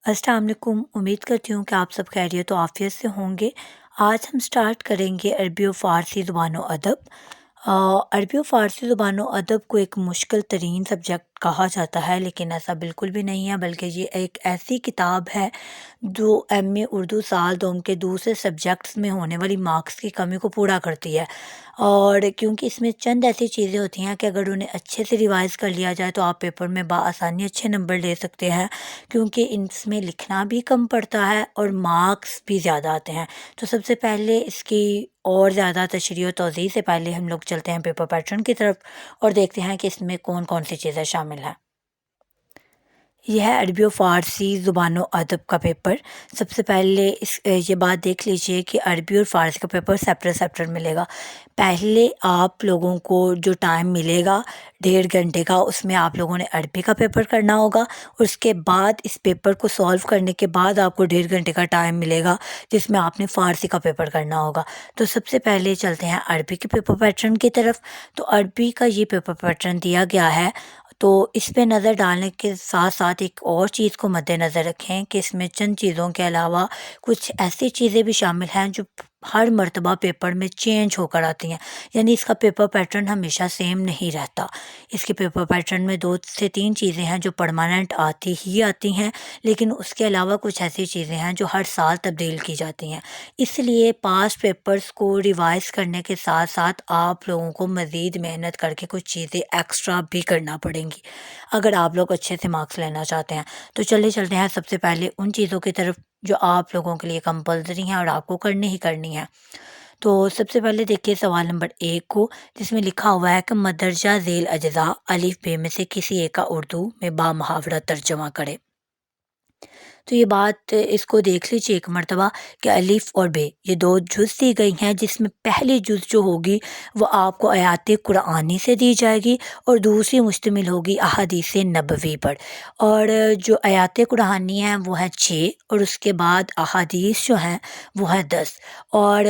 السلام علیکم، امید کرتی ہوں کہ آپ سب خیریت و عافیت سے ہوں گے۔ آج ہم سٹارٹ کریں گے عربی و فارسی زبان و ادب۔ عربی و فارسی زبان و ادب کو ایک مشکل ترین سبجیکٹ کہا جاتا ہے، لیکن ایسا بالکل بھی نہیں ہے، بلکہ یہ ایک ایسی کتاب ہے جو ایم اے اردو سال دوم کے دوسرے سبجیکٹس میں ہونے والی مارکس کی کمی کو پورا کرتی ہے۔ اور کیونکہ اس میں چند ایسی چیزیں ہوتی ہیں کہ اگر انہیں اچھے سے ریوائز کر لیا جائے تو آپ پیپر میں بآسانی اچھے نمبر لے سکتے ہیں، کیونکہ اس میں لکھنا بھی کم پڑتا ہے اور مارکس بھی زیادہ آتے ہیں۔ تو سب سے پہلے اس کی اور زیادہ تشریح و توضیح سے پہلے ہم لوگ چلتے ہیں پیپر پیٹرن کی طرف اور دیکھتے ہیں کہ اس میں کون کون سی چیزیں شامل ہیں۔ یہ ہے عربی و فارسی زبان و ادب کا پیپر۔ سب سے پہلے یہ بات دیکھ لیجئے کہ عربی اور فارسی کا پیپر سیپریٹ سیپریٹ ملے گا۔ پہلے آپ لوگوں کو جو ٹائم ملے گا 1.5 گھنٹے کا، اس میں آپ لوگوں نے عربی کا پیپر کرنا ہوگا، اور اس کے بعد اس پیپر کو سولو کرنے کے بعد آپ کو 1.5 گھنٹے کا ٹائم ملے گا جس میں آپ نے فارسی کا پیپر کرنا ہوگا۔ تو سب سے پہلے چلتے ہیں عربی کے پیپر پیٹرن کی طرف۔ تو عربی کا یہ پیپر پیٹرن دیا گیا ہے، تو اس پہ نظر ڈالنے کے ساتھ ساتھ ایک اور چیز کو مد نظر رکھیں کہ اس میں چند چیزوں کے علاوہ کچھ ایسی چیزیں بھی شامل ہیں جو ہر مرتبہ پیپر میں چینج ہو کر آتی ہیں، یعنی اس کا پیپر پیٹرن ہمیشہ سیم نہیں رہتا۔ اس کے پیپر پیٹرن میں 2 سے 3 چیزیں ہیں جو پرماننٹ آتی ہی آتی ہیں، لیکن اس کے علاوہ کچھ ایسی چیزیں ہیں جو ہر سال تبدیل کی جاتی ہیں۔ اس لیے پاسٹ پیپرز کو ریوائز کرنے کے ساتھ ساتھ آپ لوگوں کو مزید محنت کر کے کچھ چیزیں ایکسٹرا بھی کرنا پڑیں گی اگر آپ لوگ اچھے سے مارکس لینا چاہتے ہیں۔ تو چلتے ہیں سب سے پہلے ان چیزوں کی طرف جو آپ لوگوں کے لیے کمپلسری ہیں اور آپ کو کرنی ہی کرنی ہے۔ تو سب سے پہلے دیکھیے سوال نمبر 1 کو، جس میں لکھا ہوا ہے کہ مندرجہ ذیل اجزاء الف ب میں سے کسی ایک کا اردو میں با محاورہ ترجمہ کرے۔ تو یہ بات اس کو دیکھ لیجیے ایک مرتبہ کہ الف اور ب یہ 2 جز دی گئی ہیں، جس میں پہلی جز جو ہوگی وہ آپ کو آیات قرآنی سے دی جائے گی اور دوسری مشتمل ہوگی احادیث نبوی پر۔ اور جو آیات قرآنی ہیں وہ ہیں 6 اور اس کے بعد احادیث جو ہیں وہ ہیں 10۔ اور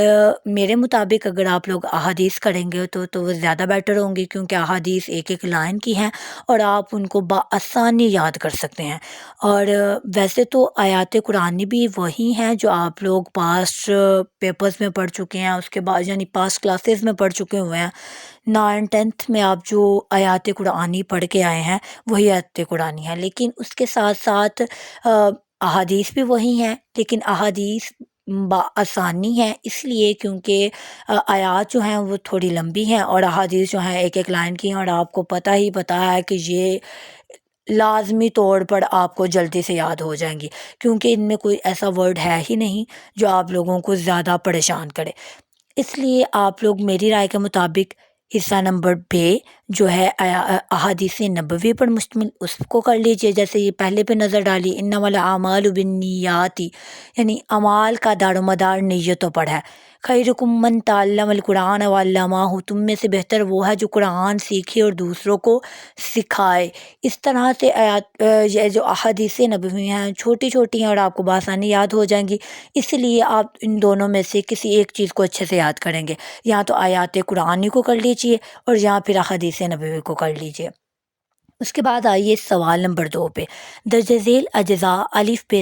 میرے مطابق اگر آپ لوگ احادیث کریں گے تو وہ زیادہ بیٹر ہوں گی، کیونکہ احادیث ایک ایک لائن کی ہیں اور آپ ان کو بآسانی یاد کر سکتے ہیں۔ اور ویسے تو آیات قرآنی بھی وہی ہیں جو آپ لوگ پاسٹ پیپرز میں پڑھ چکے ہیں، اس کے بعد یعنی پاسٹ کلاسز میں پڑھ چکے ہوئے ہیں۔ 9th 10th میں آپ جو آیات قرآنی پڑھ کے آئے ہیں وہی آیات قرآنی ہیں، لیکن اس کے ساتھ ساتھ احادیث بھی وہی ہیں، لیکن احادیث بآسانی ہیں اس لیے کیونکہ آیات جو ہیں وہ تھوڑی لمبی ہیں اور احادیث جو ہیں ایک ایک لائن کی ہیں، اور آپ کو پتہ ہے کہ یہ لازمی طور پر آپ کو جلدی سے یاد ہو جائیں گی، کیونکہ ان میں کوئی ایسا ورڈ ہے ہی نہیں جو آپ لوگوں کو زیادہ پریشان کرے۔ اس لیے آپ لوگ میری رائے کے مطابق حصہ نمبر ب جو ہے احادیث نبوی پر مشتمل، اس کو کر لیجئے۔ جیسے یہ پہلے پہ نظر ڈالی انما الاعمال بالنیات، یعنی اعمال کا دار و مدار نیتوں پر ہے۔ خیرکم من تعلم القرآن وعلمہ، تم میں سے بہتر وہ ہے جو قرآن سیکھے اور دوسروں کو سکھائے۔ اس طرح سے یہ جو احادیث نبوی ہیں چھوٹی چھوٹی ہیں اور آپ کو بآسانی یاد ہو جائیں گی، اس لیے آپ ان دونوں میں سے کسی ایک چیز کو اچھے سے یاد کریں گے، یا تو آیات قرآنی کو کر لیجئے اور یا پھر احادیث نبوی کو کر لیجئے۔ اس کے بعد آئیے سوال نمبر 2 پہ، درج ذیل اجزاء الف ب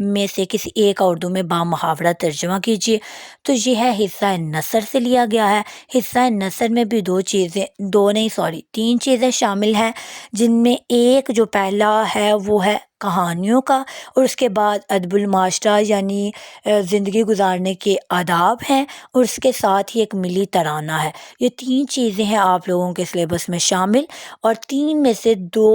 میں سے کسی ایک کا اردو میں با محاورہ ترجمہ کیجیے۔ تو یہ ہے حصہ نثر سے لیا گیا ہے۔ حصہ نثر میں بھی 3 چیزیں شامل ہیں، جن میں ایک جو پہلا ہے وہ ہے کہانیوں کا، اور اس کے بعد ادب المعاشرہ یعنی زندگی گزارنے کے آداب ہیں، اور اس کے ساتھ ہی ایک ملی ترانہ ہے۔ یہ 3 چیزیں ہیں آپ لوگوں کے سلیبس میں شامل، اور 3 میں سے 2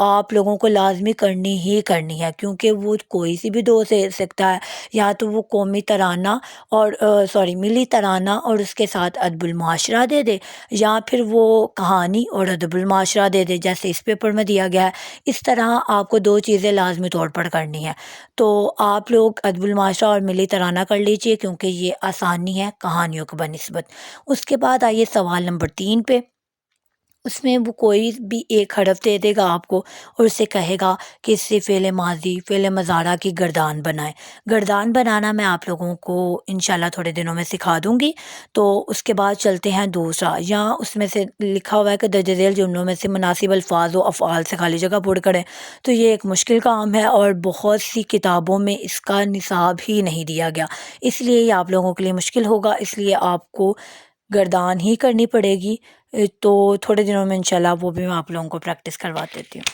آپ لوگوں کو لازمی کرنی ہی کرنی ہے، کیونکہ وہ کوئی سی بھی 2 سے سکتا ہے، یا تو وہ قومی ترانہ اور ملی ترانہ اور اس کے ساتھ ادب المعاشرہ دے دے، یا پھر وہ کہانی اور ادب المعاشرہ دے دے جیسے اس پیپر میں دیا گیا ہے۔ اس طرح آپ کو 2 چیزیں لازمی طور پر کرنی ہے۔ تو آپ لوگ ادب المعاشرہ اور ملی ترانہ کر لیجئے کیونکہ یہ آسانی ہے کہانیوں کے بنسبت۔ اس کے بعد آئیے سوال نمبر 3 پہ۔ اس میں وہ کوئی بھی ایک حرف دے دے گا آپ کو اور اسے کہے گا کہ اس سے فعل ماضی فعل مضارع کی گردان بنائیں۔ گردان بنانا میں آپ لوگوں کو انشاءاللہ تھوڑے دنوں میں سکھا دوں گی۔ تو اس کے بعد چلتے ہیں دوسرا، یہاں اس میں سے لکھا ہوا ہے کہ درج ذیل جملوں میں سے مناسب الفاظ و افعال سے خالی جگہ پر کریں۔ تو یہ ایک مشکل کام ہے اور بہت سی کتابوں میں اس کا نصاب ہی نہیں دیا گیا، اس لیے یہ آپ لوگوں کے لیے مشکل ہوگا، اس لیے آپ کو گردان ہی کرنی پڑے گی۔ تو تھوڑے دنوں میں انشاءاللہ وہ بھی میں آپ لوگوں کو پریکٹس کروا دیتی ہوں۔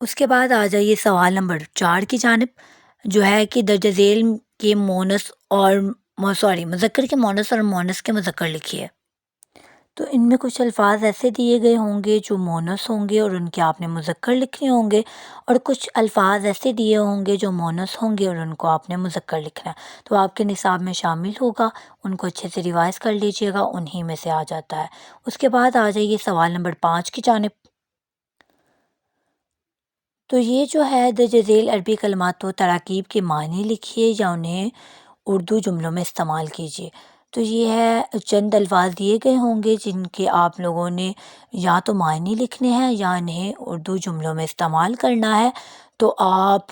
اس کے بعد آ جائیے سوال نمبر 4 کی جانب، جو ہے کہ درج ذیل کے مونس اور مذکر کے مونس اور مونس کے مذکر لکھیے۔ تو ان میں کچھ الفاظ ایسے دیے گئے ہوں گے جو مونس ہوں گے اور ان کے آپ نے مذکر لکھنے ہوں گے، اور کچھ الفاظ ایسے دیے ہوں گے جو مونس ہوں گے اور ان کو آپ نے مذکر لکھنا ہے۔ تو آپ کے نصاب میں شامل ہوگا، ان کو اچھے سے ریوائز کر لیجئے گا، انہی میں سے آ جاتا ہے۔ اس کے بعد آ جائیے سوال نمبر 5 کی جانب۔ تو یہ جو ہے درج ذیل عربی کلمات و تراکیب کے معنی لکھیے یا انہیں اردو جملوں میں استعمال کیجیے۔ تو یہ ہے چند الفاظ دیے گئے ہوں گے جن کے آپ لوگوں نے یا تو معنی لکھنے ہیں یا انہیں اردو جملوں میں استعمال کرنا ہے۔ تو آپ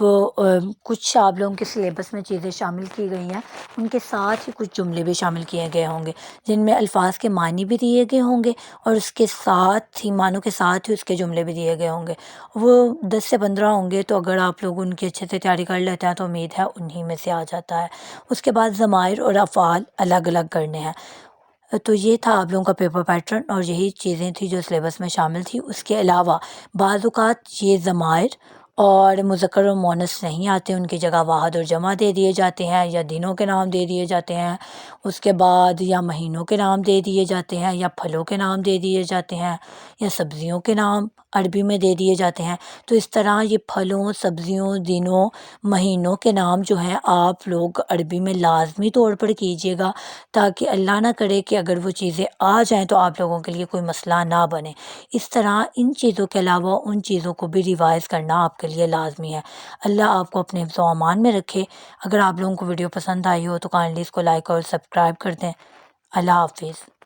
کچھ آپ لوگوں کے سلیبس میں چیزیں شامل کی گئی ہیں، ان کے ساتھ ہی کچھ جملے بھی شامل کیے گئے ہوں گے جن میں الفاظ کے معنی بھی دیے گئے ہوں گے اور اس کے ساتھ ہی معنوں کے ساتھ ہی اس کے جملے بھی دیے گئے ہوں گے۔ وہ 10 سے 15 ہوں گے، تو اگر آپ لوگ ان کی اچھے سے تیاری کر لیتے ہیں تو امید ہے انہی میں سے آ جاتا ہے۔ اس کے بعد ضمائر اور افعال الگ الگ کرنے ہیں۔ تو یہ تھا آپ لوگوں کا پیپر پیٹرن اور یہی چیزیں تھیں جو سلیبس میں شامل تھی۔ اس کے علاوہ بعض اوقات یہ ضمائر اور مذکر و مونس نہیں آتے، ان کی جگہ واحد اور جمع دے دیے جاتے ہیں، یا دنوں کے نام دے دیے جاتے ہیں، اس کے بعد یا مہینوں کے نام دے دیے جاتے ہیں، یا پھلوں کے نام دے دیے جاتے ہیں، یا سبزیوں کے نام عربی میں دے دیے جاتے ہیں۔ تو اس طرح یہ پھلوں، سبزیوں، دنوں، مہینوں کے نام جو ہیں آپ لوگ عربی میں لازمی طور پر کیجیے گا، تاکہ اللہ نہ کرے کہ اگر وہ چیزیں آ جائیں تو آپ لوگوں کے لیے کوئی مسئلہ نہ بنے۔ اس طرح ان چیزوں کے علاوہ ان چیزوں کو بھی ریوائز کرنا آپ کے لیے لازمی ہے۔ اللہ آپ کو اپنے حفظ و امان میں رکھے۔ اگر آپ لوگوں کو ویڈیو پسند آئی ہو تو کائنڈلی اس کو لائک اور سبسکرائب کر دیں۔ اللہ حافظ۔